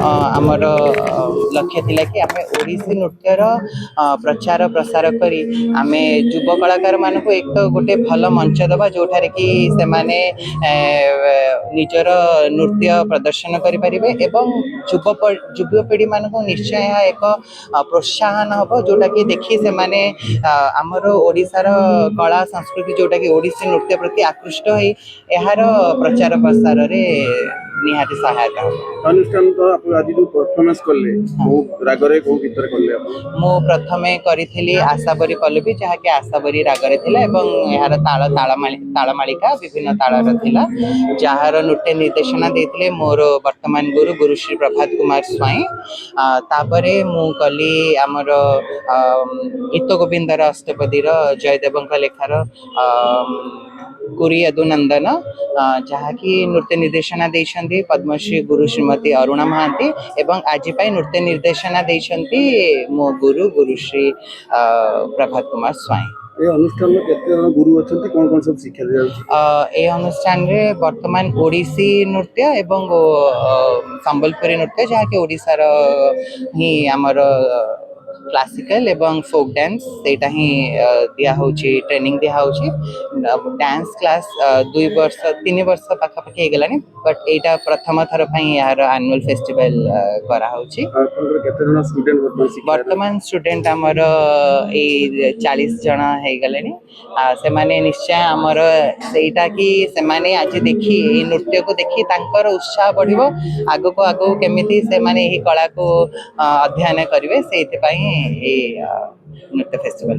आमर लक्ष्य थिला कि आमे ओडिसी नृत्यर प्रचार प्रसार करी आमे युवा कलाकार मान को एक तो गोटे भल मंच दबा जोठारे कि से माने निजर नृत्य प्रदर्शन करि परिबे एवं युवा पीढ़ी मान को निश्चय एक प्रोत्साहन हम जोटा कि देखी से माने आमर ओडिशार कला संस्कृति जोटा कि ओडिसी नृत्य प्रति आकृष्ट होई एहार प्रचार प्रसार रे निहाती सहायता हो। अनुष्ठान तो आप आज जो परफॉर्मेंस करले को रागरे को गीत रे करले मो प्रथमे करिथिली आशाबरी पल्लवी जहा कि आशाबरी रागरे थिला एवं एहार तालमालिका विभिन्न तालर थिला जहार नृत्य निर्देशना देथिले मोर वर्तमान गुरु गुरुश्री प्रभात कुमार स्वाई तापरे मु कली आमर गीत गोविंदर अष्टपदी जयदेव लेखार कुरी यदुनंदन जहाँकि नृत्य निर्देशना देइछन्ति पद्मश्री गुरु श्रीमती अरुणा महांती एवं आज नृत्य निर्देशना देइछन्ति मो गुरु गुरुश्री प्रभात कुमार स्वाई। ए अनुष्ठान में केते जन गुरु अछंती कोन कोन सब शिक्षा दिया जाउछि ए अनुष्ठान रे वर्तमान ओडिसी नृत्य एवं संबलपुरी नृत्य जहाँ कि ओडिशार ही आमर क्लासिकल एवं फोक डांस सेटा ही दिया होची ट्रेनिंग दिया होची डांस क्लास 2 वर्ष 3 वर्ष पाखा पाखी हे गेलानी बट एटा प्रथम थर पई यार एनुअल फेस्टिवल करा होची। केते जन स्टूडेंट वर्तमान स्टूडेंट हमर ए 40 जन हे गेलानी से माने निश्चय हमर सेटा कि से माने आज देखी ए नृत्य को देखी तांकर उत्साह बढ़िबो आगो को आगो केमिति से माने एही कला को अध्ययन करिवे सेति पई नृत्य फेस्टिवल।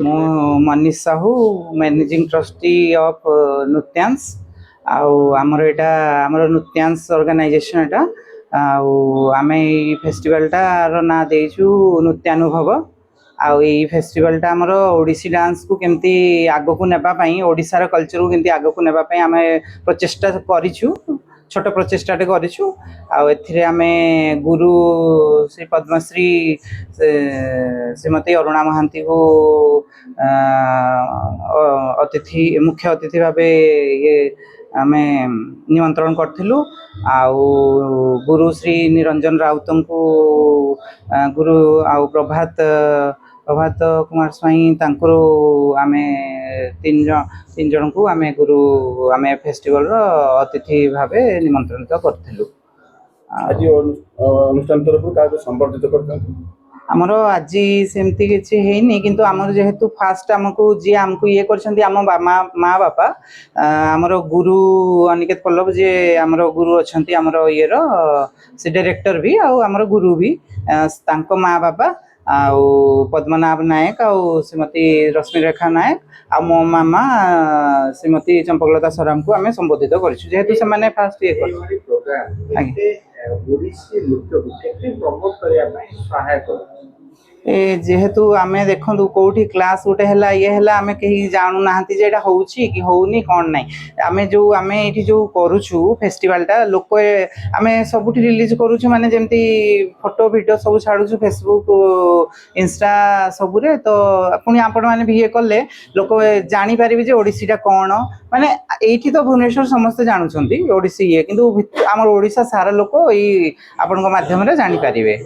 मो Manish Sahu managing trustee of Nrityansh आमर एटा आमर नृत्यांश ऑर्गेनाइजेशन एटा आमे ई फेस्टिवलटा रो ना देइछु नृत्यानुभव आई फेस्टिवलटा आमर ओडिसी डांस को केमती आगो को नेबा पई ओडिसार कल्चर को केमती आगो को नेबा पई आमे प्रचेष्टा करिछु छोट प्रचेष्टाटे करिछु एथिरे आमे गुरु श्री पद्मश्री श्रीमती अरुणा महांती को अतिथि मुख्य अतिथि भावे ये आमे निमंत्रण करथिलु गुरु श्री निरंजन राउत को गुरु प्रभात कुमार स्वाई तांकरो आमे तीन जन को आमे गुरु आमे फेस्टिवल रो अतिथि भावे निमंत्रित करथिलु। आज अनुष्ठान तरफ का संबर्धित करथन आमर आज सेमती किसी है किंतु आमर जेहेतु फास्ट आमको जी आमको ये करछन्ती आम माँ बापा आमर गुरु अनिकेत पल्लव जे आमर गुरु अच्छी आमर ये से डायरेक्टर भी आमर गुरु भी तांको माँ बापा पद्मनाभ नायक श्रीमती रश्मि रेखा नायक आ मो मामा श्रीमती चंपकलता सराम को आम संबोधित करूँ जेहेतु से मैंने फास्ट ये जेहेतु आम देखु कौटी क्लास गोटे है ये है आम कहीं जानू ना जेटा होउची कि होउनी कौन ना आम जो आम ये जो करुचु फेस्टिवलटा लोक आम सब रिलीज करुचु माने जमती फोटो वीडियो सब छाड़ू फेसबुक इंस्टा सबुरे तो पुणी आपण मैंने भी ये कले लोक जापारे ओडिसीटा कौन माने एठी तो भुवनेश्वर समस्ते जानुछंती ओडिसी ये किंतु आम ओडिशा सारा लोक आपण माध्यम जानी पारिबे।